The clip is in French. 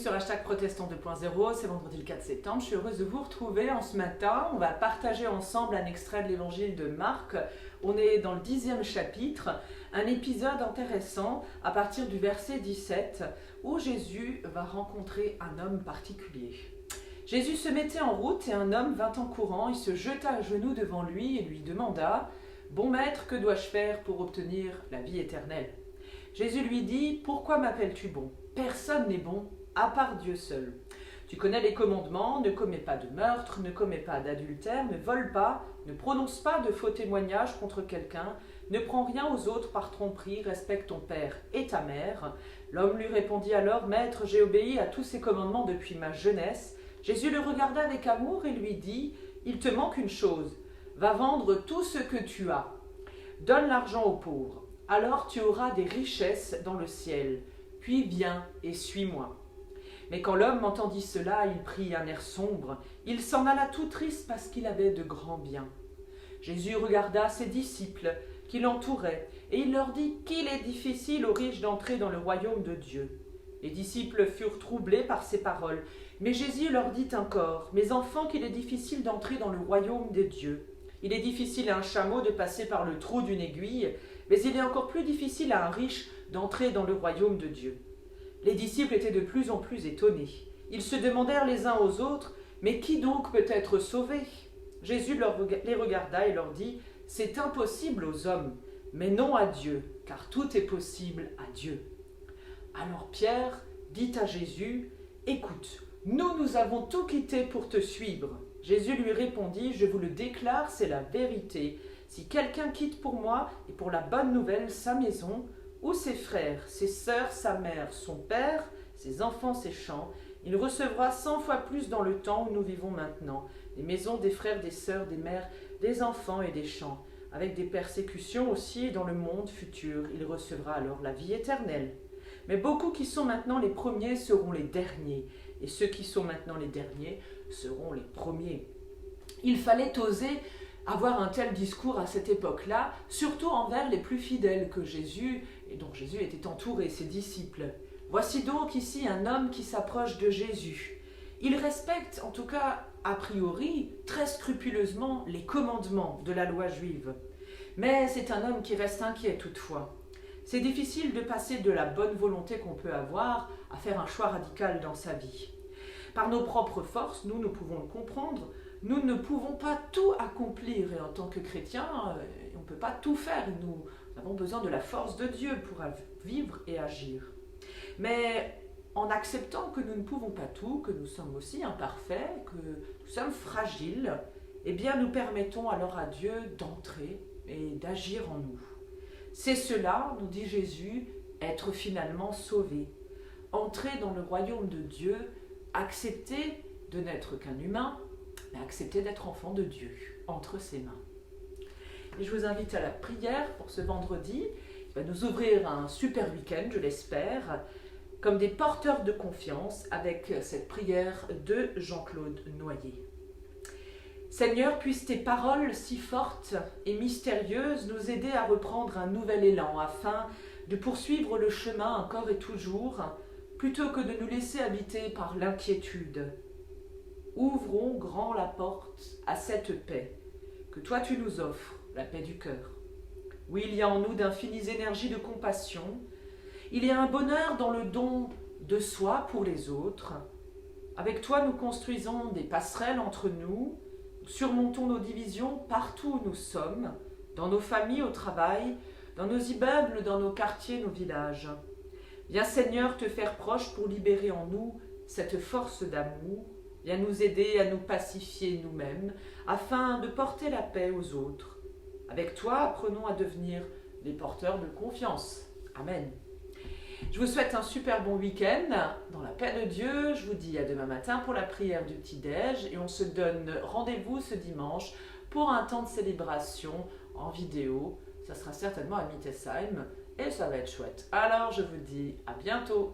sur #Protestant 2.0, c'est vendredi le 4 septembre. Je suis heureuse de vous retrouver en ce matin. On va partager ensemble un extrait de l'évangile de Marc. On est dans le 10e chapitre, un épisode intéressant à partir du verset 17 où Jésus va rencontrer un homme particulier. Jésus se mettait en route et un homme vint en courant. Il se jeta à genoux devant lui et lui demanda « Bon maître, que dois-je faire pour obtenir la vie éternelle ?» Jésus lui dit « Pourquoi m'appelles-tu bon ? Personne n'est bon, à part Dieu seul. Tu connais les commandements, ne commets pas de meurtre, ne commets pas d'adultère, ne vole pas, ne prononce pas de faux témoignages contre quelqu'un, ne prends rien aux autres par tromperie, respecte ton père et ta mère. » L'homme lui répondit alors « Maître, j'ai obéi à tous ces commandements depuis ma jeunesse. » Jésus le regarda avec amour et lui dit « Il te manque une chose, va vendre tout ce que tu as, donne l'argent aux pauvres, alors tu auras des richesses dans le ciel. Puis viens et suis-moi. » Mais quand l'homme entendit cela, il prit un air sombre. Il s'en alla tout triste parce qu'il avait de grands biens. Jésus regarda ses disciples qui l'entouraient et il leur dit qu'il est difficile aux riches d'entrer dans le royaume de Dieu. Les disciples furent troublés par ces paroles. Mais Jésus leur dit encore « Mes enfants, qu'il est difficile d'entrer dans le royaume de Dieu. Il est difficile à un chameau de passer par le trou d'une aiguille, mais il est encore plus difficile à un riche d'entrer dans le royaume de Dieu. » Les disciples étaient de plus en plus étonnés. Ils se demandèrent les uns aux autres « Mais qui donc peut être sauvé ?» Jésus les regarda et leur dit « C'est impossible aux hommes, mais non à Dieu, car tout est possible à Dieu. » Alors Pierre dit à Jésus « Écoute, nous avons tout quitté pour te suivre. » Jésus lui répondit « Je vous le déclare, c'est la vérité. Si quelqu'un quitte pour moi et pour la bonne nouvelle sa maison, ou ses frères, ses sœurs, sa mère, son père, ses enfants, ses champs, il recevra 100 fois plus dans le temps où nous vivons maintenant, des maisons, des frères, des sœurs, des mères, des enfants et des champs, avec des persécutions aussi, et dans le monde futur, il recevra alors la vie éternelle. Mais beaucoup qui sont maintenant les premiers seront les derniers, et ceux qui sont maintenant les derniers seront les premiers. » Il fallait oser avoir un tel discours à cette époque-là, surtout envers les plus fidèles que Jésus, et dont Jésus était entouré, ses disciples. Voici donc ici un homme qui s'approche de Jésus. Il respecte, en tout cas a priori, très scrupuleusement les commandements de la loi juive. Mais c'est un homme qui reste inquiet toutefois. C'est difficile de passer de la bonne volonté qu'on peut avoir à faire un choix radical dans sa vie. Par nos propres forces, nous pouvons le comprendre, nous ne pouvons pas tout accomplir et en tant que chrétiens, on ne peut pas tout faire. Nous avons besoin de la force de Dieu pour vivre et agir. Mais en acceptant que nous ne pouvons pas tout, que nous sommes aussi imparfaits, que nous sommes fragiles, eh bien nous permettons alors à Dieu d'entrer et d'agir en nous. C'est cela, nous dit Jésus, être finalement sauvé. Entrer dans le royaume de Dieu, accepter de n'être qu'un humain, mais accepter d'être enfant de Dieu, entre ses mains. Et je vous invite à la prière pour ce vendredi. Il va nous ouvrir un super week-end, je l'espère, comme des porteurs de confiance avec cette prière de Jean-Claude Noyer. Seigneur, puissent tes paroles si fortes et mystérieuses nous aider à reprendre un nouvel élan afin de poursuivre le chemin encore et toujours, plutôt que de nous laisser habiter par l'inquiétude. Ouvrons grand la porte à cette paix que toi tu nous offres, la paix du cœur. Oui, il y a en nous d'infinies énergies de compassion. Il y a un bonheur dans le don de soi pour les autres. Avec toi, nous construisons des passerelles entre nous, surmontons nos divisions partout où nous sommes, dans nos familles, au travail, dans nos immeubles, dans nos quartiers, nos villages. Viens Seigneur te faire proche pour libérer en nous cette force d'amour. Viens nous aider à nous pacifier nous-mêmes afin de porter la paix aux autres. Avec toi, apprenons à devenir des porteurs de confiance. Amen. Je vous souhaite un super bon week-end dans la paix de Dieu. Je vous dis à demain matin pour la prière du petit-déj et on se donne rendez-vous ce dimanche pour un temps de célébration en vidéo. Ça sera certainement à Mittesheim et ça va être chouette. Alors je vous dis à bientôt.